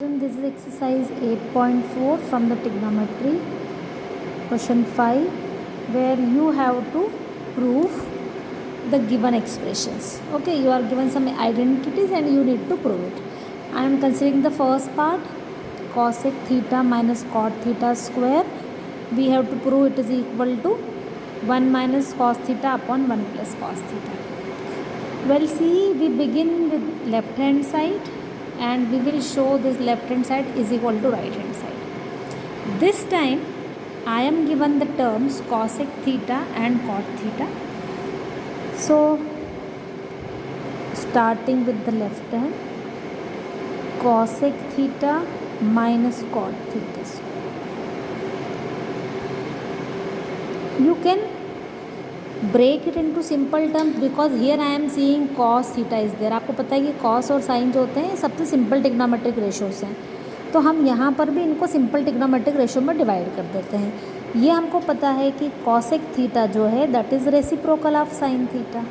This is exercise 8.4 from the trigonometry question 5, where you have to prove the given expressions. Okay, you are given some identities and you need to prove it. I am considering the first part, cosec theta minus cot theta square. We have to prove it is equal to 1 minus cos theta upon 1 plus cos theta. Well, see, we begin with left hand side and we will show this left hand side is equal to right hand side. This time I am given the terms cosec theta and cot theta. So starting with the left hand, cosec theta minus cot theta. You can break it into simple terms because here I am seeing cos theta is there. आपको पता है कि cos और sin जो होते हैं सबसे simple trigonometric ratios हैं, तो हम यहाँ पर भी इनको सिंपल टिग्नोमेट्रिक रेशो में डिवाइड कर देते हैं. ये हमको पता है कि cosec थीटा जो है that is reciprocal of sin theta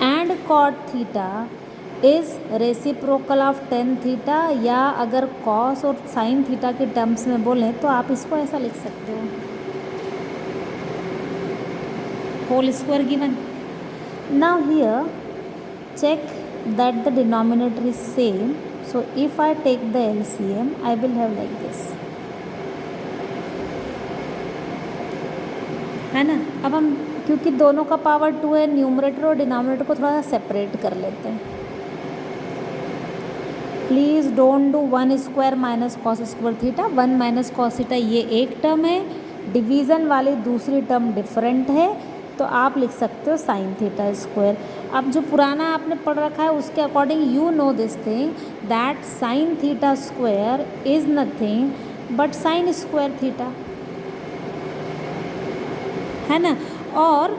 and cot theta is reciprocal of tan theta, या अगर cos और sin थीटा के टर्म्स में बोलें तो आप इसको ऐसा लिख सकते हो, whole square given. Now here check that the denominator is same, so if I take the LCM I will have like this, है ना. अब हम क्योंकि दोनों का पावर 2 है, न्यूमरेटर और डिनोमिनेटर को थोड़ा सा सेपरेट कर लेते हैं. Please don't do 1 square minus cos square theta. 1 minus cos theta ये एक टर्म है, डिवीज़न वाली दूसरी टर्म डिफरेंट है, तो आप लिख सकते हो साइन थीटा स्क्वायर. अब जो पुराना आपने पढ़ रखा है उसके according you know this thing that sine theta square is nothing but sign square theta, है ना. और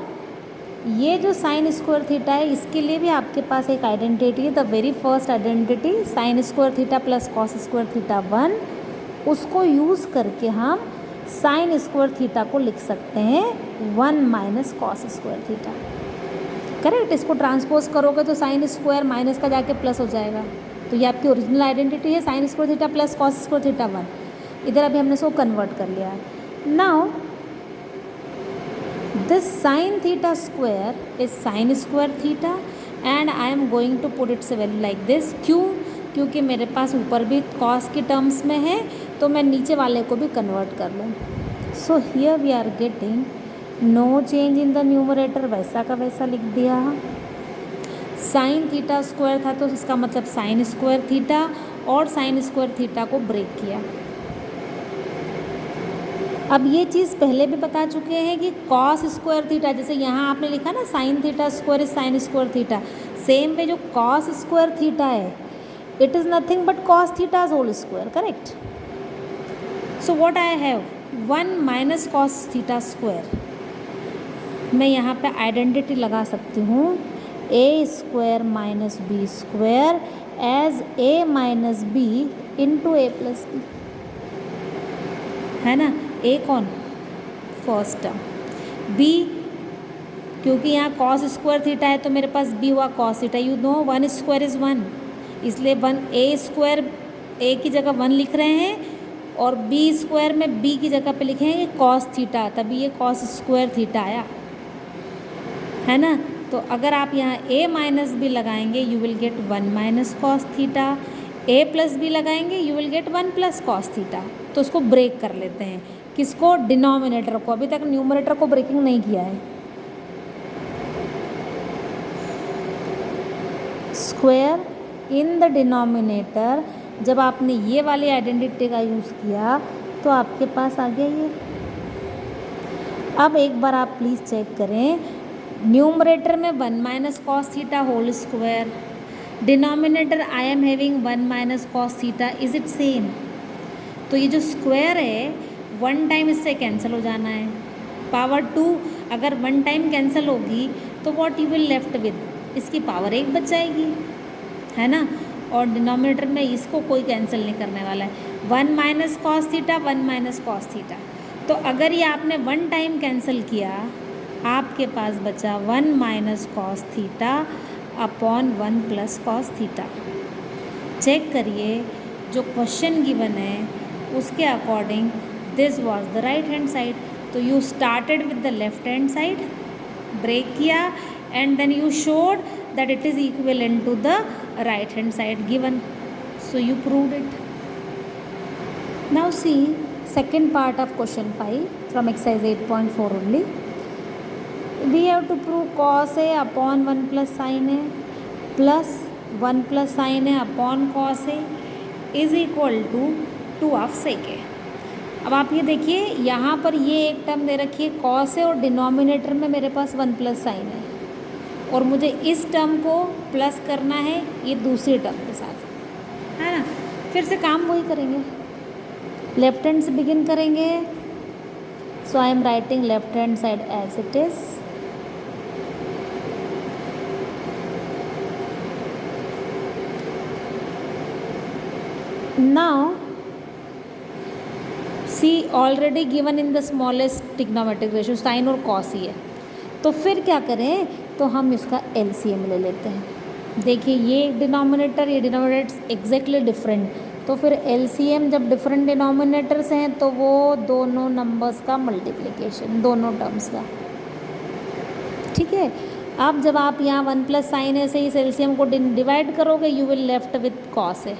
ये जो साइन स्क्वायर थीटा है इसके लिए भी आपके पास एक आइडेंटिटी है, the very first identity sign square theta plus cos square theta 1. उसको यूज़ करके हम साइन स्क्वायर थीटा को लिख सकते हैं 1 minus cos square theta. Correct. इसको ट्रांसपोज करोगे तो साइन स्क्वायर माइनस का जाके प्लस हो जाएगा, तो ये आपकी ओरिजिनल आइडेंटिटी है sine square theta plus cos square theta 1. इधर अभी हमने इसको कन्वर्ट कर लिया है. Now this sine theta square is sine square theta and I am going to put its value like this. क्यों? क्योंकि मेरे पास ऊपर भी कॉस के टर्म्स में है तो मैं नीचे वाले को भी कन्वर्ट कर लूँ. So here we are getting no change in the numerator, वैसा का वैसा लिख दिया. साइन थीटा स्क्वायर था तो इसका मतलब साइन स्क्वायर थीटा, और साइन स्क्वायर थीटा को ब्रेक किया. अब ये चीज़ पहले भी बता चुके हैं कि कॉस स्क्वायर थीटा, जैसे यहाँ आपने लिखा ना sign theta square is sine square theta, same way जो कॉस स्क्वायर थीटा है it is nothing but cos theta's whole square. Correct. So what I have 1 minus cos theta square. मैं यहाँ पे आइडेंटिटी लगा सकती हूँ a square minus B square as a minus B into A plus B, है ना. a कौन? First term. b क्योंकि यहाँ cos स्क्वायर थीटा है तो मेरे पास b हुआ cos theta. You know 1 square is 1, इसलिए 1 a स्क्वायर a की जगह 1 लिख रहे हैं, और b स्क्वायर में b की जगह पे लिखे हैं ये cos थीटा, तभी ये cos स्क्वायर थीटा आया, है ना. तो अगर आप यहाँ a माइनस बी लगाएंगे you will get 1 minus cos theta, a plus b लगाएंगे you will get 1 plus cos theta. तो उसको ब्रेक कर लेते हैं. किसको? डिनोमिनेटर को. अभी तक न्यूमरेटर को ब्रेकिंग नहीं किया है. स्क्वायर इन द डिनोमिनेटर, जब आपने ये वाली आइडेंटिटी का यूज़ किया तो आपके पास आ गया ये. अब एक बार आप प्लीज़ चेक करें, न्यूमरेटर में 1 minus cos theta whole square, denominator I am having 1 minus cos theta, is it same. तो ये जो स्क्वायर है 1 टाइम इससे कैंसिल हो जाना है. पावर 2 अगर 1 टाइम कैंसिल होगी तो what you will left with, इसकी पावर 1 बच जाएगी, है ना. और डिनोमिनेटर में इसको कोई कैंसिल नहीं करने वाला है. 1 minus cos theta 1 minus cos theta, तो अगर ये आपने 1 टाइम कैंसिल किया आपके पास बचा 1 minus cos theta upon 1 plus cos theta. Check करिए जो क्वेश्चन गिवन है उसके according this was the right hand side. तो you started with the left hand side, break किया and then you showed that it is equivalent to the right hand side given, so you proved it. Now see second part of question 5 from exercise 8.4 only. We have to prove cos A upon 1 plus sin A plus 1 plus sin A upon cos A is equal to 2 of sec A. अब आप ये देखिए यहाँ पर ये एक term दे रखी है cos A और डिनोमिनेटर में मेरे पास 1 प्लस साइन है और मुझे इस टर्म को प्लस करना है ये दूसरी टर्म के साथ, है ना। फिर से काम वही करेंगे, लेफ्ट हैंड से बिगिन करेंगे। So I am writing left hand side as it is. Now see already given in the smallest trigonometric ratio sine और कॉस ही है, तो फिर क्या करें, तो हम इसका एलसीएम ले लेते हैं। देखिए ये डिनोमिनेटर ये डिनोमिनेटर एग्जैक्टली डिफरेंट, तो फिर एलसीएम जब डिफरेंट डिनोमिनेटर्स हैं तो वो दोनों नंबर्स का मल्टीप्लिकेशन, दोनों टर्म्स का, ठीक है। अब जब आप यहाँ 1 प्लस साइन ए से इस एलसीएम को डिवाइड करोगे you will left with cos A,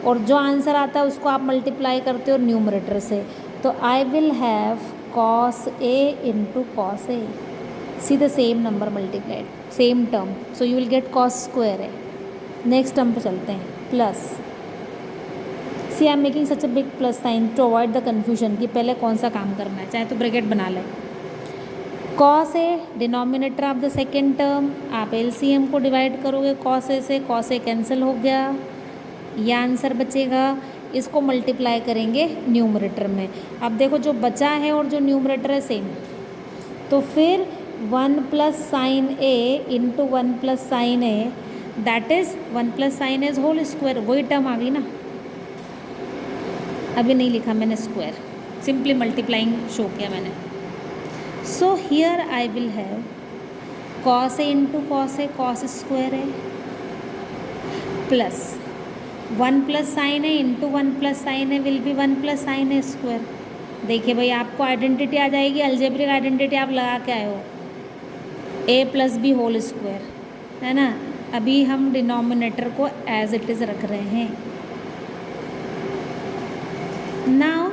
और जो आंसर आता है उसको आप मल्टीप्लाई करते हो न्यूमरेटर से, तो I will have cos A into cos A, see the same number multiplied, same term, so you will get cos square है। नेक्स्ट टर्म पे चलते हैं, plus see I am making such a big plus sign to avoid the confusion कि पहले कौन सा काम करना है, चाहे तो ब्रैकेट बना लें। cos A denominator of the second term, आप एलसीएम को डिवाइड करोगे cos ए से, cos ए कैंसिल हो गया, यह आंसर बचेगा, इसको मल्टीप्लाई करेंगे न्यूमरेटर में। अब देखो जो बचा है और जो न्यूमरेटर है सेम, तो फिर 1 plus sine A into 1 plus sine A that is 1 plus sine A whole square, वही टर्म आ गई ना। अभी नहीं लिखा मैंने स्क्वायर, सिंपली मल्टीप्लाइंग शो किया मैंने। So here I will have cos A into cos A, cos square A, plus 1 plus sine A into 1 plus sine A will be 1 plus sine A square. देखिए भाई आपको identity आ जाएगी, algebraic identity आप लगा के आए हो, ए प्लस बी होल स्क्वायर, है ना। अभी हम डिनोमिनेटर को एज इट इज़ रख रहे हैं। नाउ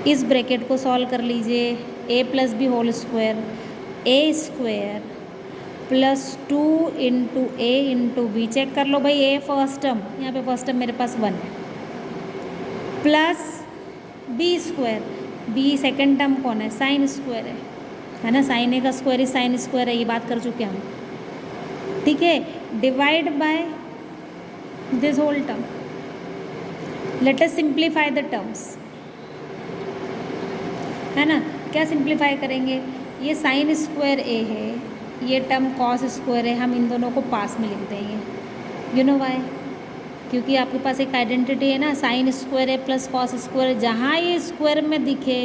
इस ब्रैकेट को सॉल्व कर लीजिए, ए प्लस बी होल स्क्वायर, ए स्क्वायर प्लस 2 इंटू ए इंटू बी, चेक कर लो भाई, ए फर्स्ट टर्म, यहाँ पे फर्स्ट टर्म मेरे पास 1 है, plus B square, B second term कौन है, साइन स्क्वायर है ना, साइन ए का स्क्वायर ही साइन स्क्वायर है, ये बात कर चुके हम, ठीक है। Divide by this whole term, let us simplify the terms, है ना। क्या सिंप्लीफाई करेंगे, ये साइन स्क्वायर ए है, ये टर्म कॉस स्क्वायर है, हम इन दोनों को पास में लिख देंगे, यू नो वाई, क्योंकि आपके पास एक आइडेंटिटी है ना, साइन स्क्वायर है प्लस कॉस स्क्वायर, जहाँ ये स्क्वायर में दिखे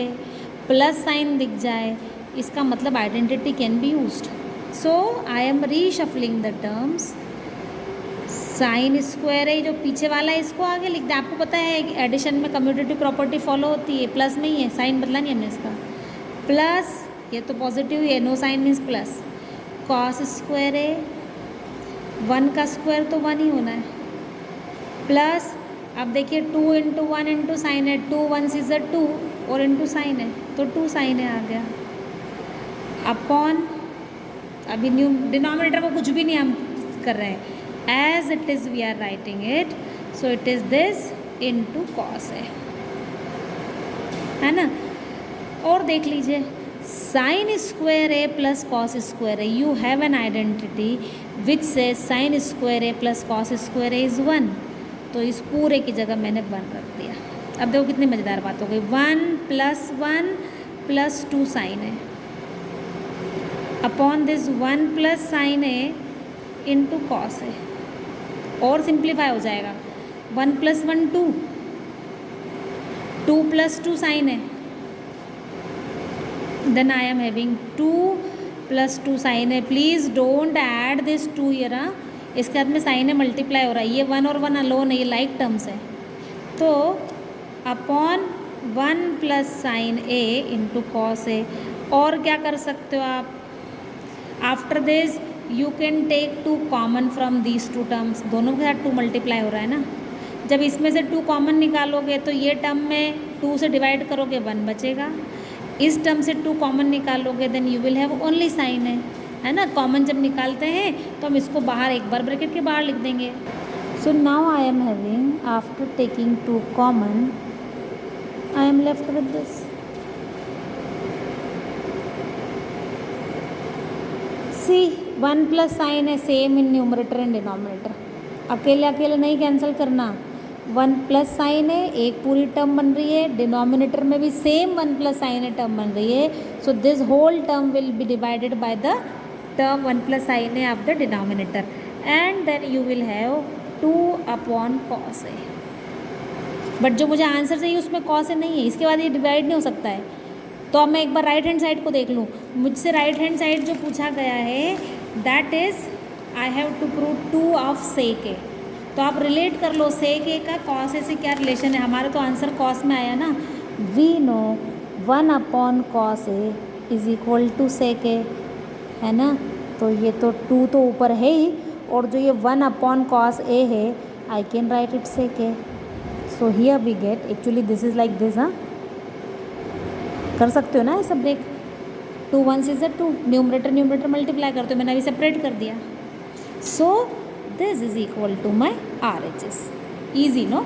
प्लस साइन दिख जाए इसका मतलब identity can be used. So I M reshuffling the terms, sine square है जो पीछे वाला है इसको आगे लिख दें, आपको पता है एडिशन में कम्यूटेटिव प्रॉपर्टी फॉलो होती है, प्लस में ही है, साइन बदला नहीं हमने इसका, प्लस ये तो पॉजिटिव ही है, no sign means plus, cos square है 1 का स्क्वायर तो 1 ही होना है, प्लस अब देखिए 2 इंटू 1 इंटू साइन है, 2 1 इज 2 और इंटू साइन है तो 2 साइन है आ गया, अपॉन अभी न्यू डिनोमिनेटर को कुछ भी नहीं हम कर रहे हैं, as it is we are writing it, so it is this into cos है ना। और देख लीजिए sine square A plus cos square A, you have an identity which says sine square A plus cos square A is 1, तो इस पूरे की जगह मैंने 1 रख दिया। अब देखो कितनी मज़ेदार बात हो गई, 1 प्लस 1 प्लस 2 साइन है अपॉन दिस 1 प्लस साइन है इंटू कॉस है, और सिंप्लीफाई हो जाएगा, 1 प्लस 1 2, 2 प्लस 2 साइन है, then I am having 2 plus 2 sign है, please don't add this 2 here, इसके साथ में साइन है, मल्टीप्लाई हो रहा है, ये 1 और 1 अलोन है, ये लाइक टर्म्स है। तो upon 1 plus sine A into cos A. और क्या कर सकते हो आप, after this you can take 2 common from these 2 terms, दोनों के साथ 2 मल्टीप्लाई हो रहा है ना। जब इसमें से 2 कॉमन निकालोगे तो ये टर्म में 2 से डिवाइड करोगे 1 बचेगा, इस टर्म से 2 कॉमन निकालोगे then you will have only sine है ना। कॉमन जब निकालते हैं तो हम इसको बाहर एक बार ब्रैकेट के बाहर लिख देंगे। So now I am having after taking 2 common I am left with this. See 1 plus sine है same in numerator and denominator, अकेले अकेले नहीं कैंसिल करना। 1 प्लस साइन है, एक पूरी टर्म बन रही है, डिनोमिनेटर में भी सेम 1 प्लस साइन है टर्म बन रही है। So this whole term will be divided by the term 1 plus sine है of the denominator and then you will have 2 upon cos A. But जो मुझे आंसर चाहिए उसमें कॉस ए नहीं है, इसके बाद ये डिवाइड नहीं हो सकता है। तो अब मैं एक बार राइट हैंड साइड को देख लूँ, मुझसे राइट हैंड साइड जो पूछा गया है that is I have to prove 2 of sec A. तो आप रिलेट कर लो सेक ए का कॉस ए से क्या रिलेशन है, हमारा तो आंसर कॉस में आया ना। We know 1 upon cos A is equal to sec A, है ना। तो ये तो 2 तो ऊपर है ही, और जो ये 1 अपॉन कॉस ए है I can write it sec A. So here we get actually this is like this. हाँ, कर सकते हो ना ऐसा ब्रेक, 2 1 से 2 न्यूमरेटर मल्टीप्लाई करते हो, मैंने अभी सेपरेट कर दिया। So this is equal to my RHS। Easy no.